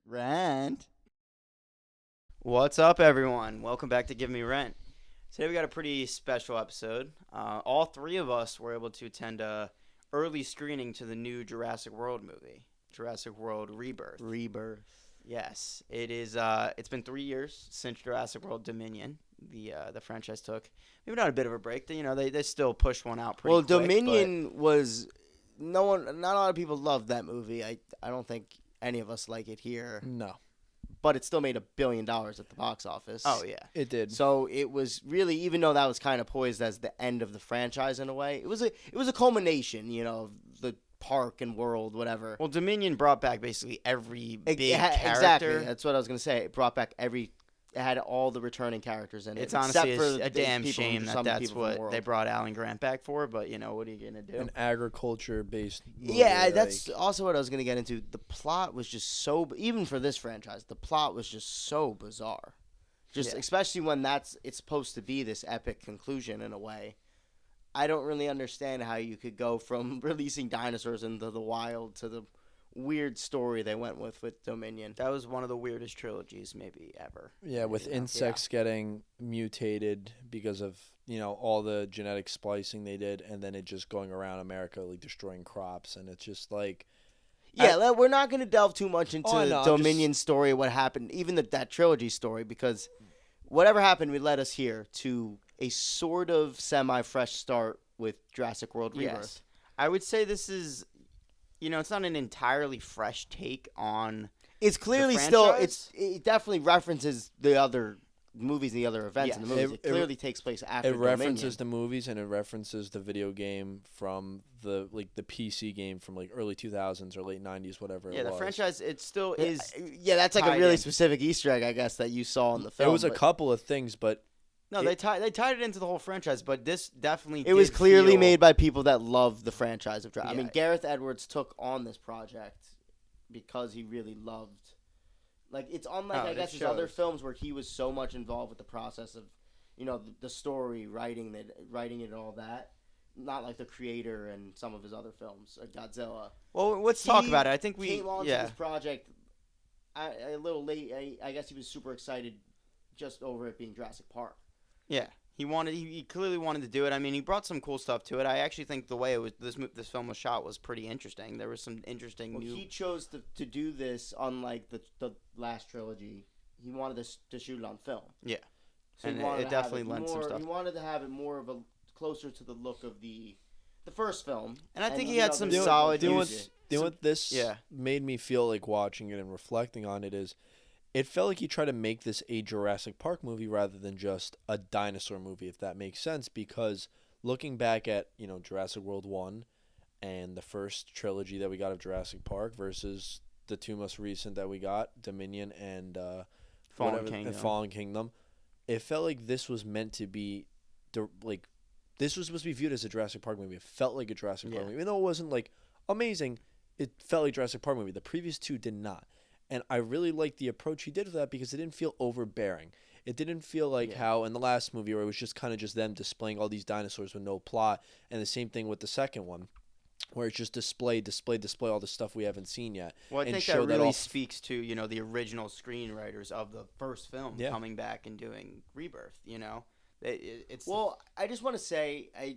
Rent. What's up, everyone? Welcome back to Give Me Rent. Today we got a pretty special episode. All three of us were able to attend a early screening to the new Jurassic World movie, Jurassic World Rebirth. Yes, it is. It's been 3 years since Jurassic World Dominion. The franchise took maybe not a bit of a break. They still pushed one out pretty quick. Dominion was not a lot of people loved that movie. I don't think any of us like it here. No, but it still made $1 billion at the box office. Oh yeah, it did. So it was really, even though that was kind of poised as the end of the franchise in a way, it was a culmination, of the park and world, whatever. Well, Dominion brought back basically every big character. Exactly, that's what I was gonna say. It brought back It had all the returning characters in it. It's honestly except for a damn people, shame that's what they brought Alan Grant back for, but what are you going to do? An agriculture-based movie. Yeah, that's also what I was going to get into. The plot was just so, even for this franchise, the plot was just so bizarre. Especially when it's supposed to be this epic conclusion in a way. I don't really understand how you could go from releasing dinosaurs into the wild to the weird story they went with Dominion. That was one of the weirdest trilogies maybe ever. Yeah, with insects getting mutated because of, all the genetic splicing they did, and then it just going around America, like, destroying crops, and it's just like... Yeah, we're not going to delve too much into Dominion's story, what happened, even that trilogy story, because whatever happened, we led us here to a sort of semi-fresh start with Jurassic World Rebirth. Yes. I would say this is... it's not an entirely fresh take on. It's clearly it definitely references the other movies and the other events in the movies. It clearly takes place after Dominion. It references the movies and it references the video game from the PC game from early 2000s or late 90s, whatever. Yeah, the franchise it still is. Yeah, that's a really specific Easter egg, I guess, that you saw in the film. There was a couple of things, but. No, they tied it into the whole franchise, but this definitely it was clearly made by people that love the franchise of Jurassic. I mean, Gareth Edwards took on this project because he really loved. It's unlike his other films where he was so much involved with the process of, the story, writing it, and all that. Not like the creator and some of his other films, Godzilla. Well, let's talk about it. I think we came on to this project a little late. I guess he was super excited just over it being Jurassic Park. Yeah, he clearly wanted to do it. I mean, he brought some cool stuff to it. I actually think the way this film was shot was pretty interesting. There was some interesting new. He chose to do this unlike the last trilogy. He wanted to shoot it on film. Yeah, so and it definitely lent some stuff. He wanted to have it more of a closer to the look of the first film. And I think he had some solid. What this made me feel like watching it and reflecting on it is. It felt like he tried to make this a Jurassic Park movie rather than just a dinosaur movie, if that makes sense. Because looking back at, Jurassic World 1 and the first trilogy that we got of Jurassic Park versus the two most recent that we got, Dominion and Fallen Kingdom, it felt like this was meant to be, this was supposed to be viewed as a Jurassic Park movie. It felt like a Jurassic Park movie. Even though it wasn't, amazing, it felt like a Jurassic Park movie. The previous two did not. And I really liked the approach he did with that because it didn't feel overbearing. It didn't feel like how in the last movie where it was just kind of just them displaying all these dinosaurs with no plot. And the same thing with the second one where it's just display all the stuff we haven't seen yet. Well, I think that really speaks to, the original screenwriters of the first film coming back and doing Rebirth, It's Well, I just want to say, I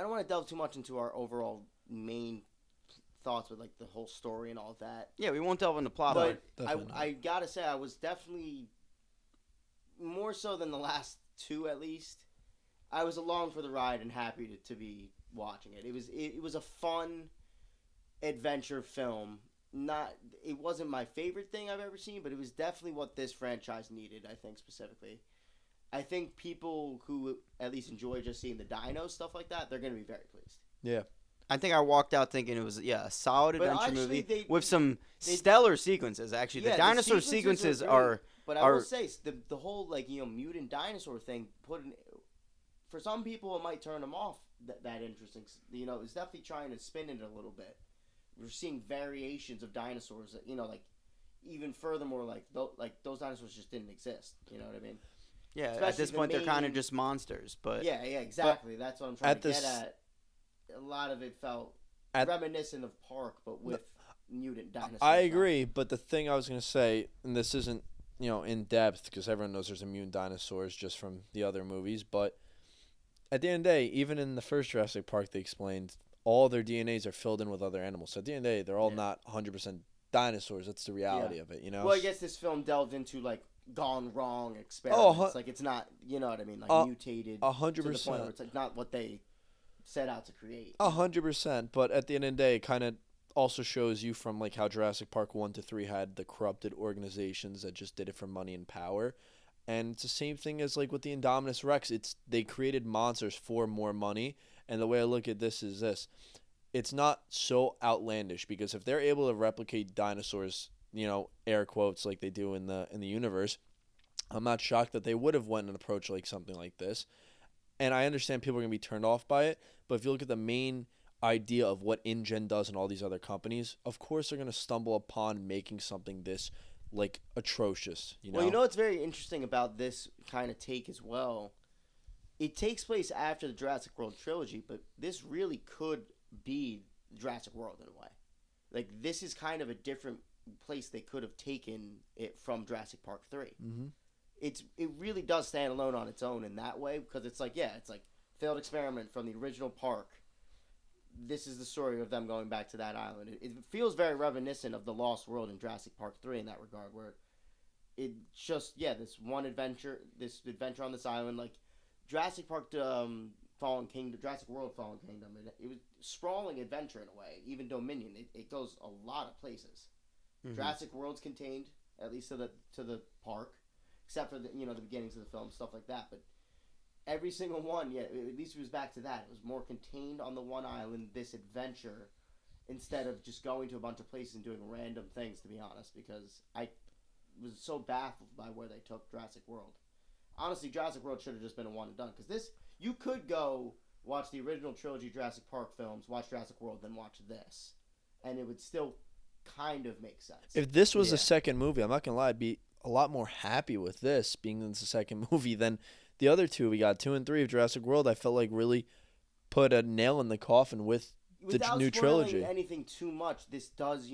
don't want to delve too much into our overall main thoughts with the whole story and all of that. Yeah, we won't delve into plot. But I gotta say, I was definitely more so than the last two, at least. I was along for the ride and happy to be watching it. It was a fun adventure film. It wasn't my favorite thing I've ever seen, but it was definitely what this franchise needed. I think specifically. I think people who at least enjoy just seeing the dinos, stuff like that, they're gonna be very pleased. Yeah. I think I walked out thinking it was a solid adventure movie with some stellar sequences. Actually, the dinosaur sequences are. But I will say the whole mutant dinosaur thing for some people it might turn them off that interesting. It's definitely trying to spin it a little bit. We're seeing variations of dinosaurs that even furthermore those dinosaurs just didn't exist. You know what I mean? Yeah. Especially at this point, they're kind of just monsters. But yeah, exactly. That's what I'm trying to get at. A lot of it felt reminiscent of Park, but with mutant dinosaurs. I agree, but the thing I was going to say, and this isn't, in depth because everyone knows there's mutant dinosaurs just from the other movies, but at the end of the day, even in the first Jurassic Park, they explained all their DNAs are filled in with other animals. So at the end of the day, they're all not 100% dinosaurs. That's the reality of it, Well, I guess this film delved into, like, gone wrong experiments. Like, it's not, you know what I mean, like, mutated 100%. to the point where it's like not what they set out to create. 100%, but at the end of the day, it kind of also shows you from, like, how Jurassic Park 1 to 3 had the corrupted organizations that just did it for money and power. And it's the same thing as, like, with the Indominus Rex. They created monsters for more money. And the way I look at this is this. It's not so outlandish because if they're able to replicate dinosaurs, air quotes, like they do in the universe, I'm not shocked that they would have went and approached like something like this. And I understand people are going to be turned off by it. But if you look at the main idea of what InGen does and all these other companies, of course they're going to stumble upon making something this like atrocious. Well, what's very interesting about this kind of take as well? It takes place after the Jurassic World trilogy, but this really could be Jurassic World in a way. Like, this is kind of a different place they could have taken it from Jurassic Park 3. Mm-hmm. It really does stand alone on its own in that way, because it's like, failed experiment from the original park. This is the story of them going back to that island. It feels very reminiscent of the Lost World in Jurassic Park 3 in that regard, where it just, this one adventure, on this island, like, Jurassic Park Fallen Kingdom, Jurassic World Fallen Kingdom, it was sprawling adventure in a way. Even Dominion, it goes a lot of places. Mm-hmm. Jurassic World's contained, at least to the park, except for the beginnings of the film, stuff like that. But every single one, at least it was back to that. It was more contained on the one island, this adventure, instead of just going to a bunch of places and doing random things, to be honest, because I was so baffled by where they took Jurassic World. Honestly, Jurassic World should have just been a one and done, because you could go watch the original trilogy Jurassic Park films, watch Jurassic World, then watch this, and it would still kind of make sense. If this was a second movie, I'm not going to lie, I'd be a lot more happy with this being the second movie than the other two. We got 2 and 3 of Jurassic World. I felt like really put a nail in the coffin with the new trilogy. Without spoiling anything too much, this does,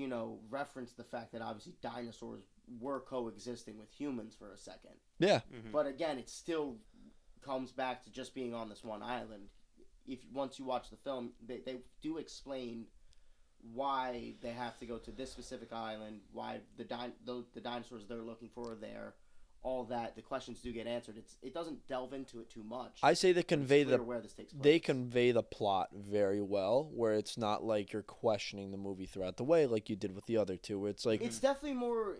reference the fact that obviously dinosaurs were coexisting with humans for a second. Yeah. Mm-hmm. But again, it still comes back to just being on this one island. Once you watch the film, they do explain why they have to go to this specific island, why the dinosaurs they're looking for are there, all that. The questions do get answered. It doesn't delve into it too much. I say they convey where this takes place. They convey the plot very well, where it's not like you're questioning the movie throughout the way like you did with the other two, where it's like it's definitely more.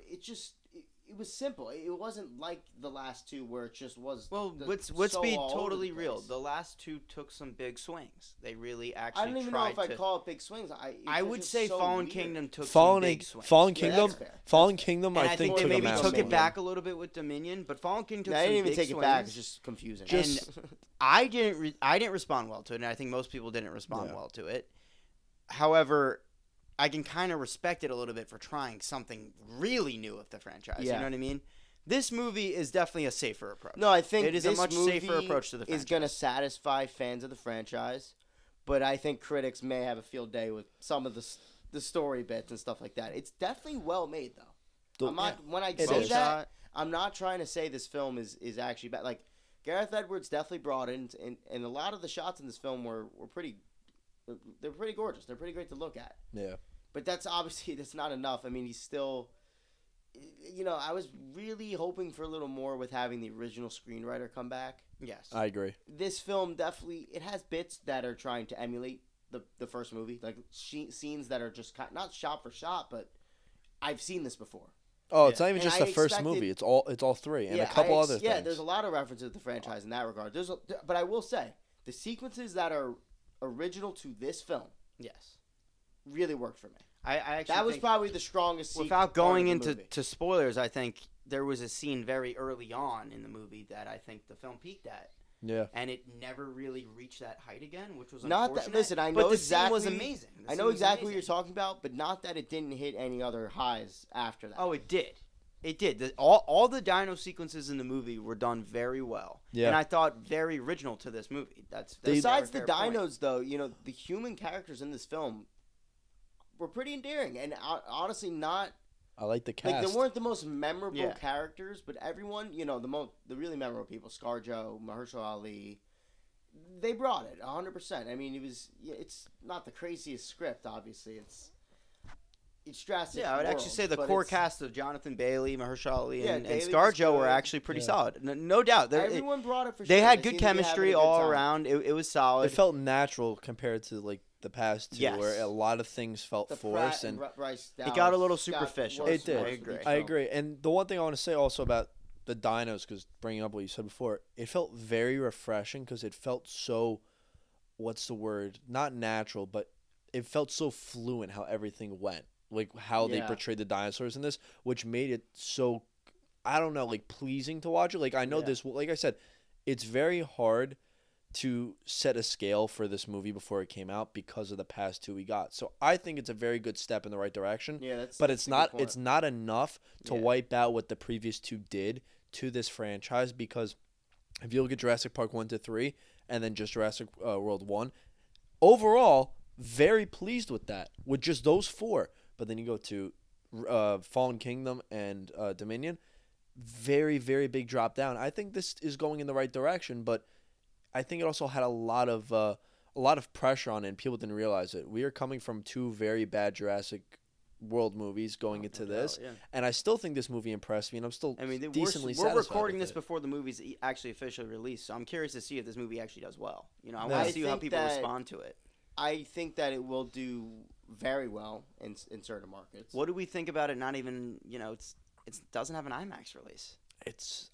It was simple. It wasn't like the last two where it just was. Well, let's be totally real. The last two took some big swings. They really actually. I don't even know if I call it big swings. I would say Fallen Kingdom took some big swings. Fallen Kingdom, and I think they maybe took it back a little bit with Dominion, but Fallen Kingdom took some big swings. I didn't even take it back. It's just confusing. I didn't respond well to it, and I think most people didn't respond well to it. However, I can kind of respect it a little bit for trying something really new with the franchise. You know what I mean? This movie is definitely a safer approach. No, I think it is a much safer approach to the franchise. Is going to satisfy fans of the franchise, but I think critics may have a field day with some of the story bits and stuff like that. It's definitely well made, though. When I say that, I'm not trying to say this film is actually bad. Like, Gareth Edwards definitely brought in, and a lot of the shots in this film were pretty. They're pretty gorgeous. They're pretty great to look at. Yeah. But that's not enough. I mean, he's still. I was really hoping for a little more with having the original screenwriter come back. Yes. I agree. This film definitely, it has bits that are trying to emulate the first movie. Like, scenes that are just not shot for shot, but I've seen this before. Oh, it's not even just the first movie. It's all three and a couple other things. Yeah, there's a lot of references to the franchise in that regard. But I will say, the sequences that are original to this film, yes, really worked for me. I actually that was probably the strongest sequence. Without going into spoilers, I think there was a scene very early on in the movie that I think the film peaked at. Yeah. And it never really reached that height again, which was not unfortunate. That. Listen, I know the exactly. Scene was amazing. I know exactly what you're talking about, but not that it didn't hit any other highs after that. Oh, it did. It did. All the dino sequences in the movie were done very well. Yeah. And I thought very original to this movie. That's besides the dinos, point. Though, the human characters in this film were pretty endearing, and honestly, not I like the cast. like they weren't the most memorable Yeah. characters, but everyone, the really memorable people, ScarJo, Mahershala Ali, they brought it 100%. I mean, it's not the craziest script, obviously. It's Jurassic Yeah, I would actually World, say the but core it's- cast of Jonathan Bailey, Mahershala Ali, Yeah, and Bailey was ScarJo were good. actually pretty Yeah. solid. No doubt. Everyone brought it for They sure. had They good seemed to be having chemistry a good all time. around. It was solid. It felt natural compared to like the past two, Yes. where a lot of things felt The forced, Pratt and Bryce It got a Dallas little got superficial. worse It did. and worse I with agree. each I film. agree. And the one thing I want to say also about the dinos, because bringing up what you said before, it felt very refreshing because it felt so, what's the word? Not natural, but it felt so fluent how everything went. Like how they Yeah. portrayed the dinosaurs in this, which made it so, I don't know, like pleasing to watch it. Like I know Yeah. this, like I said, it's very hard to set a scale for this movie before it came out because of the past two we got. So I think it's a very good step in the right direction. Yeah, But that's it's a good not point. it's not enough to Yeah. wipe out what the previous two did to this franchise, because if you look at Jurassic Park 1 to 3 and then just Jurassic World 1, overall very pleased with that, with just those four. But then you go to Fallen Kingdom and Dominion, very very big drop down. I think this is going in the right direction, but I think it also had a lot of pressure on it, and people didn't realize it. We are coming from two very bad Jurassic World movies going into No doubt, this, yeah. and I still think this movie impressed me, and I'm still I mean, decently we're satisfied recording with this it. before the movie's actually officially released, so I'm curious to see if this movie actually does well. I No. want I to see how think people that- respond to it. I think that it will do very well in certain markets. What do we think about it? Not even, it doesn't have an IMAX release.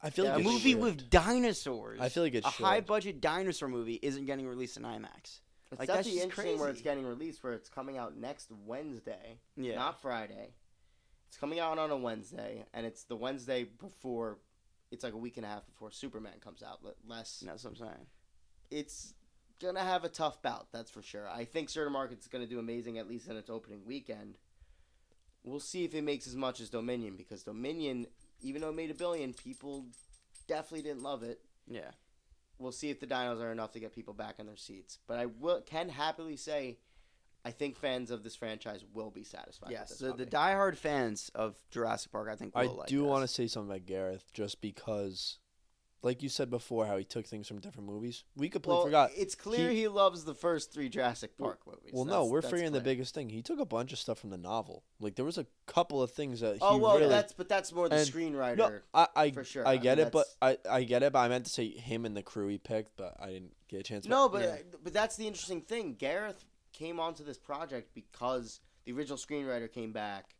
I feel Yeah, like A it movie should. with dinosaurs. I feel like it a should. high-budget dinosaur movie isn't getting released in IMAX. It's Like, that's definitely just interesting where it's crazy. getting released, where it's coming out next Wednesday, Yeah. not Friday. It's coming out on a Wednesday, and it's the Wednesday before. It's like a week and a half before Superman comes out. Less. That's what I'm saying. It's gonna have a tough bout, that's for sure. I think certain markets gonna do amazing, at least in its opening weekend. We'll see if it makes as much as Dominion, because Dominion, even though it made $1 billion, people definitely didn't love it. Yeah. We'll see if the dinos are enough to get people back in their seats. But I can happily say, I think fans of this franchise will be satisfied. Yes. with this The movie. diehard fans of Jurassic Park, I think, will I like do this. want to say something about Gareth, just because, like you said before, how he took things from different movies. We completely Well, forgot. it's clear he loves the first 3 Jurassic Park movies. Well, no, That's- we're that's forgetting the clear. biggest thing. He took a bunch of stuff from the novel. Like there was a couple of things that he Oh well, really. that's more the and- screenwriter. No, I for sure. I I get mean, it, but I get it. But I meant to say him and the crew he picked, but I didn't get a chance. No, but yeah. but that's the interesting thing. Gareth came onto this project because the original screenwriter came back,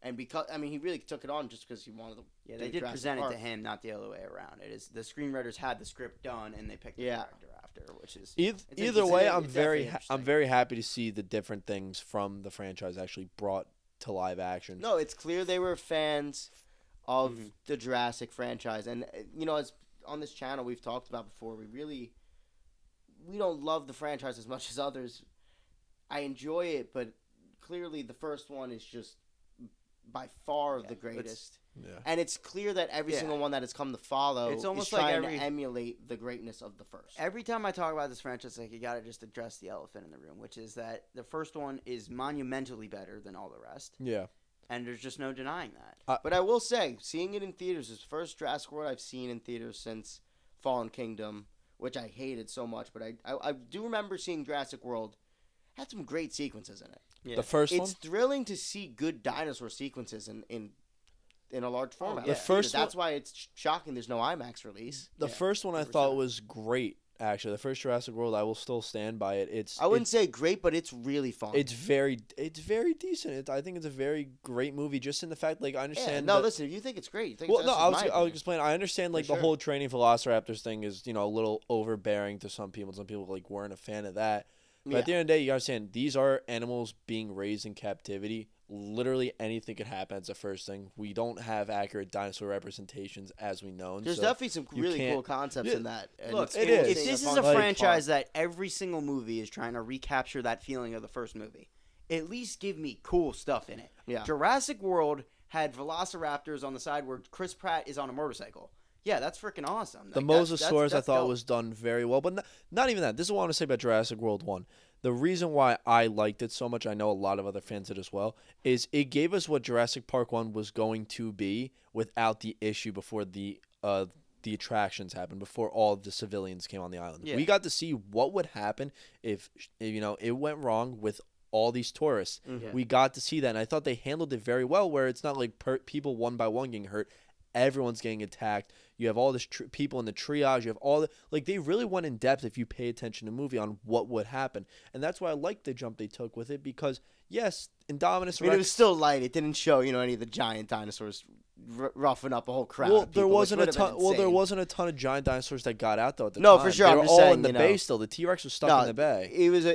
and because he really took it on just because he wanted to. Yeah, do they did Jurassic present it Park. to him, not the other way around. It is the screenwriters had the script done and they picked the Yeah. character after, which is Either interesting. way, It's I'm very definitely I'm very happy to see the different things from the franchise actually brought to live action. No, it's clear they were fans of Mhm. the Jurassic franchise, and as on this channel we've talked about before, we don't love the franchise as much as others. I enjoy it, but clearly the first one is just by far the greatest. Yeah. And it's clear that every Yeah. single one that has come to follow It's almost is like trying every- to emulate the greatness of the first. every time I talk about this franchise, like you gotta just address the elephant in the room, which is that the first one is monumentally better than all the rest, Yeah. and there's just no denying that. But I will say, seeing it in theaters is the first Jurassic World I've seen in theaters since Fallen Kingdom, which I hated so much. But I do remember seeing Jurassic World had some great sequences in it. Yeah. The first It's one. thrilling to see good dinosaur sequences in a large format. yeah. The first That's why it's shocking there's no IMAX release. The Yeah, first one I 100%. thought was great. Actually, the first Jurassic World, I will still stand by it. I wouldn't say great, but it's really fun. It's very decent. I think it's a very great movie. Just in the fact, like I yeah, understand. no, that- listen, if you think it's great, you think Well, it's no, that's I just was my I was opinion. explaining. I understand like For the sure. whole training velociraptors thing is a little overbearing to some people. Some people like weren't a fan of that. But at the end of the day, you understand these are animals being raised in captivity. Literally anything could happen. It's the first thing. We don't have accurate dinosaur representations as we know. There's so definitely some you really can't- cool concepts Yeah, in that. And Look, it's it cool is. if seeing this is fun a theme franchise park. that every single movie is trying to recapture that feeling of the first movie, at least give me cool stuff in it. Yeah. Jurassic World had velociraptors on the side where Chris Pratt is on a motorcycle. Yeah, that's freaking awesome. The Like, Mosasaurus I that's thought dope. was done very well, but not even that. This is what I want to say about Jurassic World 1. the reason why I liked it so much, I know a lot of other fans did as well, is it gave us what Jurassic Park 1 was going to be without the issue before the attractions happened, before all of the civilians came on the island. Yeah. We got to see what would happen if it went wrong with all these tourists. Yeah. We got to see that, and I thought they handled it very well, where it's not like people one by one getting hurt. Everyone's getting attacked. You have all this people in the triage. You have all they really went in depth, if you pay attention to the movie, on what would happen. And that's why I liked the jump they took with it, because, yes, Indominus Rex. It was still light. It didn't show, any of the giant dinosaurs roughing up a whole crowd. Well, of people, there wasn't a ton of giant dinosaurs that got out though at the No, time. for sure. They I'm were just all saying, in the bay still. The T-Rex was stuck in the bay. It was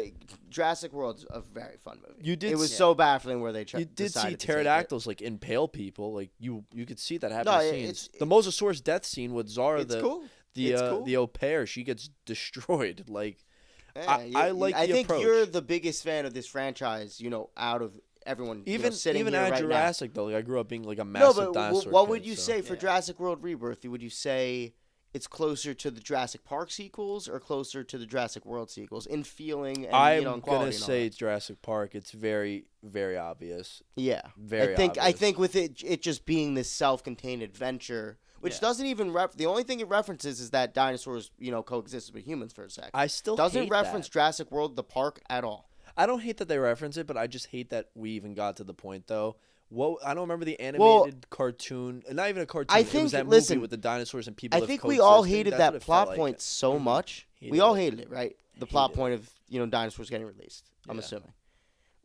Jurassic World's a very fun movie. It was see- so baffling where they tried. You did see pterodactyls impale people. You could see that happen. No, in scenes. The Mosasaurus death scene with Zara, It's cool. the au pair, she gets destroyed. Yeah, I like the I think approach. you're the biggest fan of this franchise. Out of everyone, sitting even here at right Jurassic though, I grew up being a now. massive dinosaur. What kid, would you so. say for Jurassic World Rebirth? Would you say it's closer to the Jurassic Park sequels or closer to the Jurassic World sequels in feeling and I'm and quality? gonna say it's Jurassic Park. It's very, very obvious. Yeah, Very I obvious. think with it just being this self-contained adventure, which doesn't even the only thing it references is that dinosaurs coexisted with humans for a second. I still doesn't hate reference that. Jurassic World the park at all. I don't hate that they reference it, but I just hate that we even got to the point though. I don't remember the animated cartoon, not even a cartoon. I It think was that listen, movie with the dinosaurs and people. I think we all hated that plot point so much. We all hated it, right? The plot point of dinosaurs getting released. I'm assuming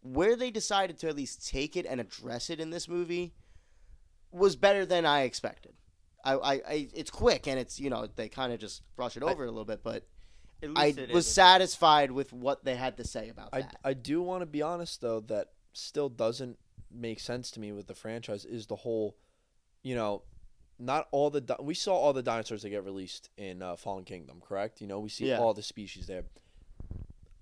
where they decided to at least take it and address it in this movie was better than I expected. It's quick and it's they kind of just brush it over a little bit, but I was satisfied with what they had to say about that. I do want to be honest though, that still doesn't make sense to me with the franchise is the whole, not all we saw all the dinosaurs that get released in Fallen Kingdom, correct? We see all the species there.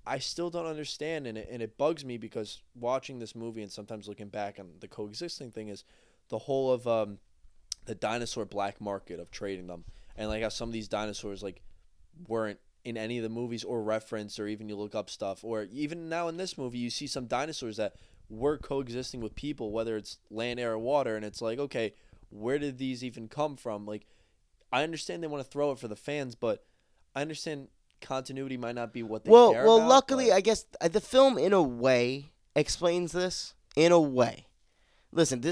I still don't understand, and it bugs me because watching this movie and sometimes looking back on the coexisting thing is the whole of the dinosaur black market of trading them, and how some of these dinosaurs weren't in any of the movies or referenced, or even you look up stuff, or even now in this movie you see some dinosaurs that were coexisting with people, whether it's land, air, or water, and it's okay, where did these even come from? I understand they want to throw it for the fans, but I understand continuity might not be what they care about. Luckily, I guess the film in a way explains this in a way. Listen,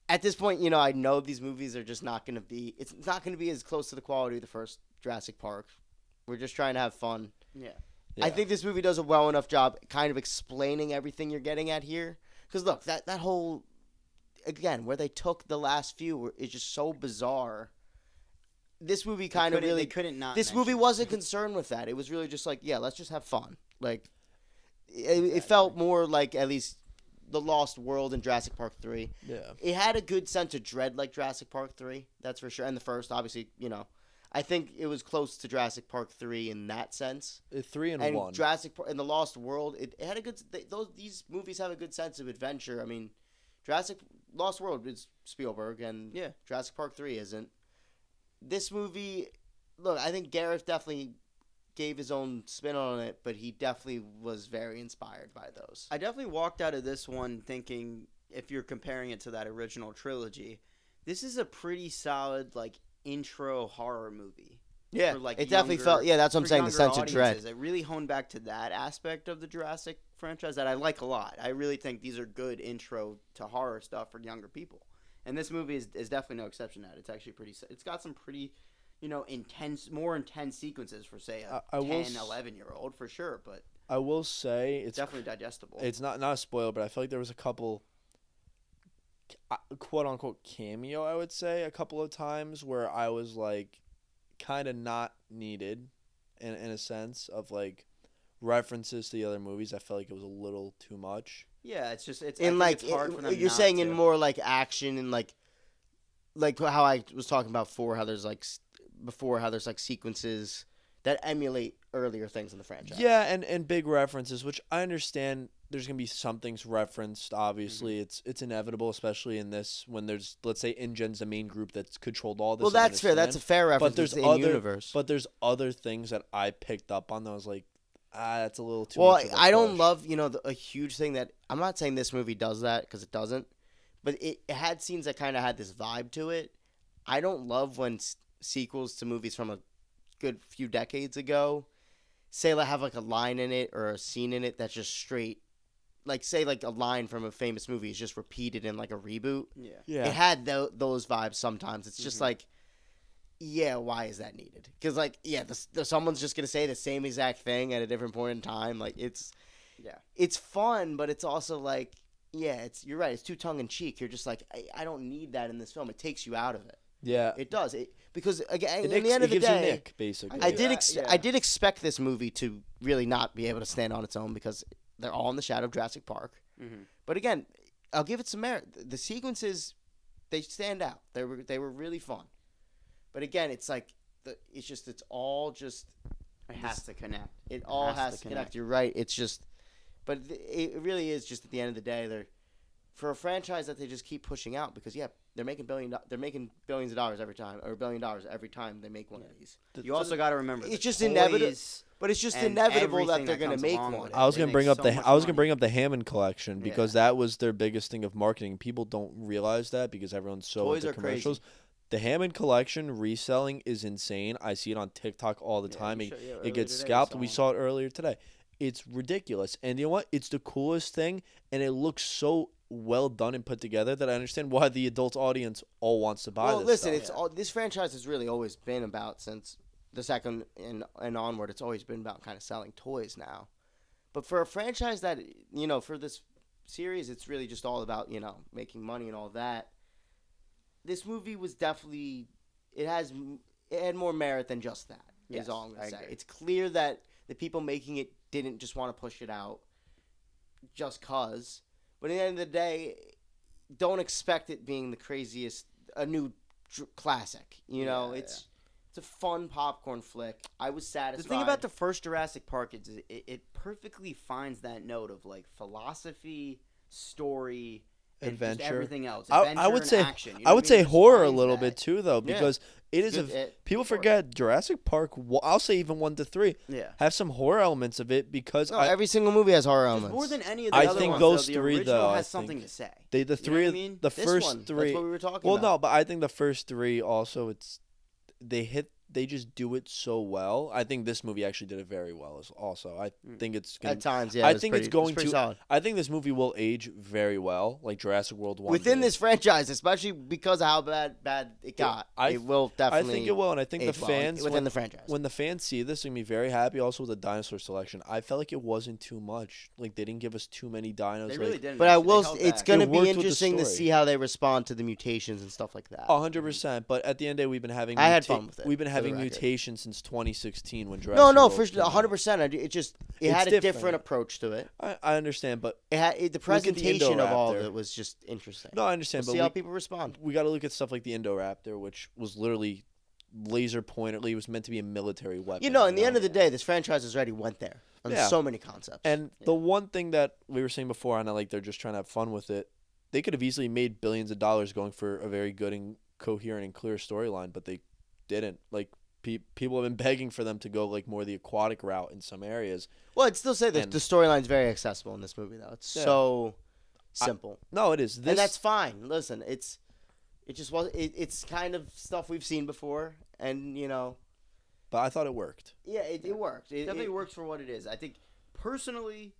at this point, I know these movies are just not going to be. It's not going to be as close to the quality of the first Jurassic Park. We're just trying to have fun. Yeah. I think this movie does a well enough job kind of explaining everything you're getting at here. Because look, that whole, again, where they took the last few is just so bizarre. This movie kind of really couldn't not. This movie wasn't concerned with that. It was really just let's just have fun. It felt more like at least the Lost World in Jurassic Park 3. Yeah. It had a good sense of dread like Jurassic Park 3, that's for sure. And the first, obviously, I think it was close to Jurassic Park 3 in that sense. 3 and 1. Jurassic Park in the Lost World, it had a good. These movies have a good sense of adventure. I mean, Lost World is Spielberg, and Jurassic Park 3 isn't. This movie, look, I think Gareth definitely gave his own spin on it, but he definitely was very inspired by those. I definitely walked out of this one thinking, if you're comparing it to that original trilogy, this is a pretty solid intro horror movie. Yeah, for, it definitely felt. Yeah, that's what I'm saying. The sense of dread. It really honed back to that aspect of the Jurassic franchise that I like a lot. I really think these are good intro to horror stuff for younger people, and this movie is definitely no exception to that. It's actually pretty. It's got some pretty, more intense sequences for say a 10, 11-year-old for sure. But I will say it's definitely digestible. It's not a spoiler, but I feel like there was a couple quote unquote cameo, I would say, a couple of times where I was kind of not needed in a sense of references to the other movies. I felt like it was a little too much. Yeah, it's just it's it's hard for them. You're saying in more action and like how I was talking about before, how there's sequences that emulate earlier things in the franchise. Yeah, and big references, which I understand. There's gonna be some things referenced. Obviously, it's inevitable, especially in this when there's, let's say, InGen's the main group that's controlled all this. Well, that's fair. That's a fair reference. But there's in universe. But there's other things that I picked up on that I was like, That's a little too Well, much of a I don't push. love, a huge thing that I'm not saying this movie does that because it doesn't, but it had scenes that kind of had this vibe to it. I don't love when sequels to movies from a good few decades ago say like have like a line in it or a scene in it that's just straight, like say like a line from a famous movie is just repeated in like a reboot. Yeah. It had those vibes sometimes. It's just like, yeah, why is that needed? Because like, yeah, someone's just gonna say the same exact thing at a different point in time. Like it's fun, but it's also like, yeah, you're right. It's too tongue in cheek. You're just like, I don't need that in this film. It takes you out of it. Yeah. It does. Because again, It in the end of the gives day, you Nick, basically. I did expect this movie to really not be able to stand on its own because they're all in the shadow of Jurassic Park. Mm-hmm. But again, I'll give it some merit. The sequences, they stand out. They were really fun. But again, it's like it's all just It has to connect. It all has to connect. You're right. It's just, but it really is just at the end of the day, they're for a franchise that they just keep pushing out because they're making billions of dollars every time, or $1 billion every time they make one of these. You also got to remember it's just inevitable. But it's just inevitable that they're going to make one. I was going to bring up the Hammond collection because that was their biggest thing of marketing. People don't realize that because everyone's so into commercials. Crazy. The Hammond collection reselling is insane. I see it on TikTok all the time. It gets scalped. We saw it earlier today. It's ridiculous. And you know what? It's the coolest thing, and it looks so well done and put together that I understand why the adult audience all wants to buy this. Well, listen, this franchise has really always been about, since the second and onward, it's always been about kind of selling toys now. But for a franchise that, for this series, it's really just all about, making money and all that. This movie was definitely, it had more merit than just that, is all I'm going to say. Agree. It's clear that the people making it didn't just want to push it out just cause. But at the end of the day, don't expect it being the craziest, a new classic. It's a fun popcorn flick. I was satisfied. The thing about the first Jurassic Park is it perfectly finds that note of like philosophy, story, adventure, and everything else. Adventure, I would say action. I would say horror a little bit too, though, because it is people forget Jurassic Park. I'll say even 1 to 3 have some horror elements of it because every single movie has horror elements. More than any of the other ones. I think those the three original though has something to say. The first three. That's what we were talking about. Well, no, but I think the first 3 also they just do it so well. I think this movie actually did it very well. Also, I think it's gonna, at times. I think it's going to. Solid. I think this movie will age very well, like Jurassic World 1 within this franchise, especially because of how bad it got. It will definitely. I think it will, and I think the fans within the franchise, when the fans see this, they're gonna be very happy. Also with the dinosaur selection, I felt like it wasn't too much. Like they didn't give us too many dinos. They really didn't. But it's going to be interesting to see how they respond to the mutations and stuff like that. 100%. But at the end of the day, we've been having. I had fun with it. We've been having mutations since 2016 when Jurassic World for 100%. It had a different approach to it. I understand, but the presentation of all of it was just interesting. No, I understand, but see how people respond. We got to look at stuff like the Indoraptor, which was literally laser pointedly. It was meant to be a military weapon. In the end of the day, this franchise has already went there on so many concepts. And the one thing that we were saying before, I know like they're just trying to have fun with it. They could have easily made billions of dollars going for a very good and coherent and clear storyline, but they didn't. Like people have been begging for them to go like more the aquatic route in some areas. Well, I'd still say that the storyline's very accessible in this movie, though. It's so simple. No, it is. And that's fine. Listen, it's kind of stuff we've seen before, and But I thought it worked. Yeah, it worked. It definitely works for what it is. I think personally,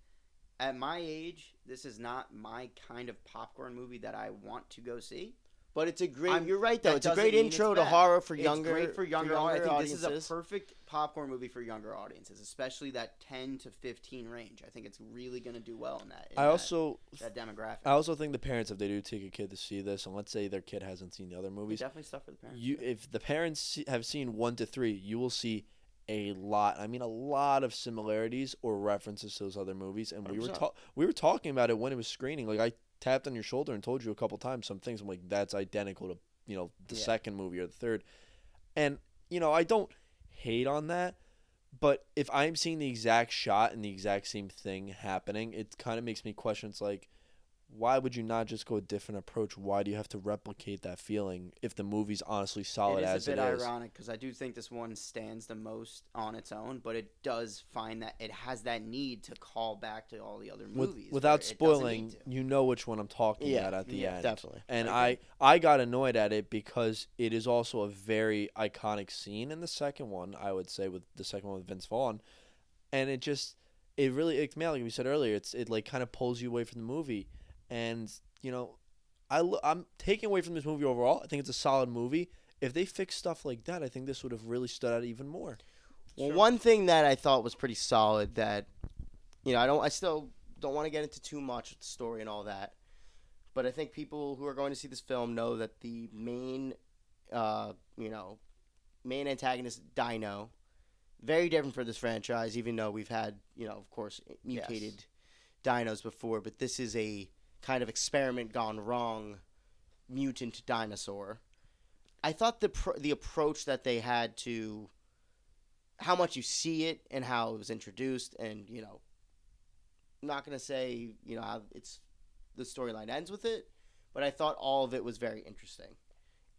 at my age, this is not my kind of popcorn movie that I want to go see. But it's a great. You're right, though. It's a great intro to horror for younger. It's great for younger audiences. I think audiences. This is a perfect popcorn movie for younger audiences, especially that 10 to 15 range. I think it's really going to do well in that. That demographic. I also think the parents, if they do take a kid to see this, and let's say their kid hasn't seen the other movies, definitely stuff for the parents. If the parents have seen 1 to 3, you will see a lot of similarities or references to those other movies. And 100%. we were talking about it when it was screening. Like I tapped on your shoulder and told you a couple times some things. I'm like, that's identical to the second movie or the third. And I don't hate on that, but if I'm seeing the exact shot and the exact same thing happening, it kind of makes me question. It's like, why would you not just go a different approach? Why do you have to replicate that feeling if the movie's honestly solid as it is? It is a bit ironic because I do think this one stands the most on its own, but it does find that it has that need to call back to all the other movies. Without spoiling, you know which one I'm talking about at the end. Definitely. And I got annoyed at it because it is also a very iconic scene in the second one, I would say, with the second one with Vince Vaughn. And it really icked me out, like we said earlier. It like kind of pulls you away from the movie. And, you know, I'm taking away from this movie overall. I think it's a solid movie. If they fix stuff like that, I think this would have really stood out even more. Well, one thing that I thought was pretty solid that, you know, I still don't want to get into too much with the story and all that, but I think people who are going to see this film know that the main antagonist, Dino, very different for this franchise, even though we've had, you know, of course, mutated dinos before, but this is a kind of experiment gone wrong mutant dinosaur. I thought the approach that they had to how much you see it and how it was introduced, and, you know, I'm not going to say, you know, how the storyline ends with it, but I thought all of it was very interesting.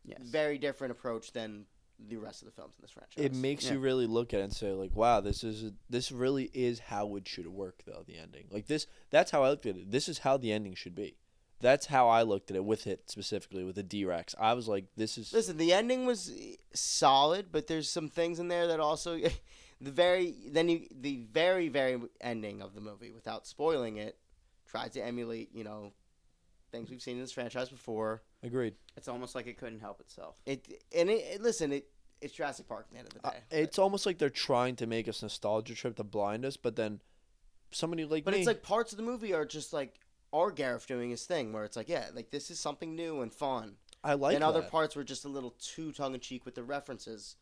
Yes. Very different approach than the rest of the films in this franchise. It makes you really look at it and say, like, wow, this really is how it should work, though, the ending. Like, that's how I looked at it. This is how the ending should be. That's how I looked at it with it, specifically with the D-Rex. I was like, this is... Listen, the ending was solid, but there's some things in there that also... the very ending of the movie, without spoiling it, tries to emulate, you know, things we've seen in this franchise before. Agreed. It's almost like it couldn't help itself. It's Jurassic Park at the end of the day. It's almost like they're trying to make us nostalgia trip to blind us, but then somebody like me... But it's like parts of the movie are just like... Or Gareth doing his thing, where it's like, yeah, like this is something new and fun. I like that. And other parts were just a little too tongue-in-cheek with the references.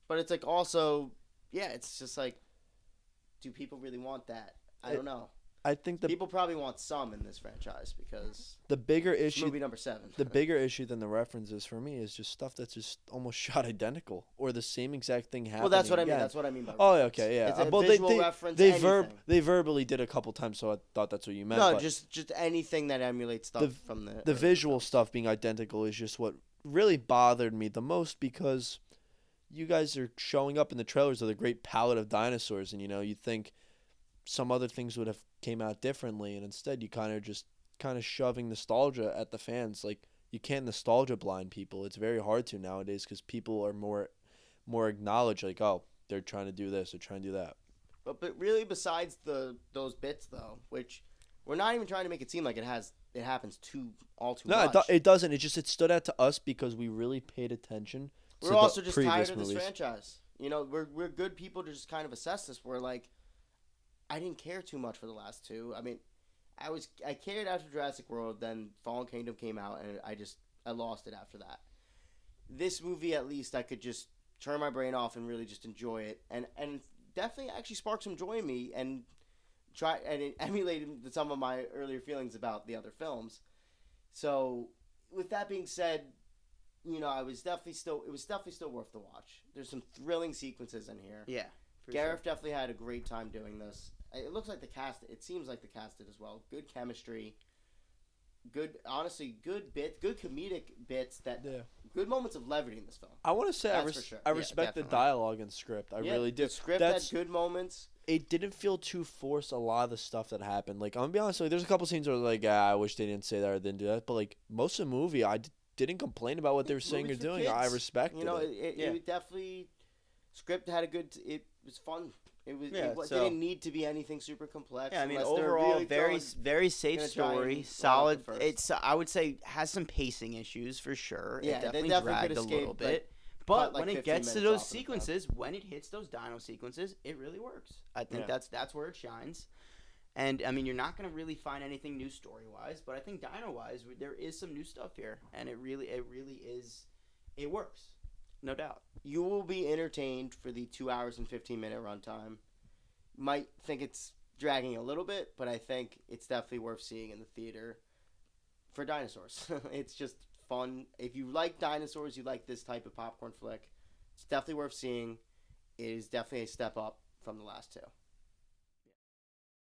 But it's like also, yeah, it's just like, do people really want that? I don't know. I think people probably want some in this franchise because the bigger issue, movie number 7. The bigger issue than the references for me is just stuff that's just almost shot identical or the same exact thing happening. Well, that's what again. I mean. That's what I mean by reference. Okay, yeah. It's a visual reference. They verbally did a couple times, so I thought that's what you meant. No, just anything that emulates stuff from the visual stuff being identical is just what really bothered me the most, because you guys are showing up in the trailers with a great palette of dinosaurs, and you think some other things would have came out differently, and instead you kind of shoving nostalgia at the fans. Like, you can't nostalgia blind people. It's very hard to nowadays because people are more acknowledged, like, oh, they're trying to do this, they're trying to do that. But really, besides those bits though, which we're not even trying to make it seem like it happens all too much. No, it doesn't. It stood out to us because we really paid attention to the previous movies. We're also just tired of this franchise. You know, we're good people to just kind of assess this. We're like, I didn't care too much for the last two. I mean, I cared after Jurassic World, then Fallen Kingdom came out, and I lost it after that. This movie, at least, I could just turn my brain off and really just enjoy it, and definitely actually sparked some joy in me, and it emulated some of my earlier feelings about the other films. So, with that being said, you know, it was definitely still worth the watch. There's some thrilling sequences in here. Yeah. Gareth definitely had a great time doing this. It looks like it seems like the cast did as well. Good chemistry. Good comedic bits good moments of levity in this film. I want to say I respect the dialogue and script. I really do. The script had good moments. It didn't feel too forced, a lot of the stuff that happened. Like, I'm going to be honest, like, there's a couple scenes where, like, I wish they didn't say that or didn't do that. But, like, most of the movie, I didn't complain about what they were saying or doing. Kids. I respected it. You know, it definitely... Script had it was fun. It didn't need to be anything super complex. Yeah, I mean, overall, very safe story, solid. I would say has some pacing issues for sure. Yeah, it definitely dragged a little bit. But when it gets to those sequences, when it hits those dino sequences, it really works. I think that's where it shines. And I mean, you're not going to really find anything new story wise, but I think dino wise, there is some new stuff here, and it really is. It works, no doubt. You will be entertained for the 2 hours and 15-minute runtime. Might think it's dragging a little bit, but I think it's definitely worth seeing in the theater for dinosaurs. It's just fun. If you like dinosaurs, you like this type of popcorn flick, it's definitely worth seeing. It is definitely a step up from the last two.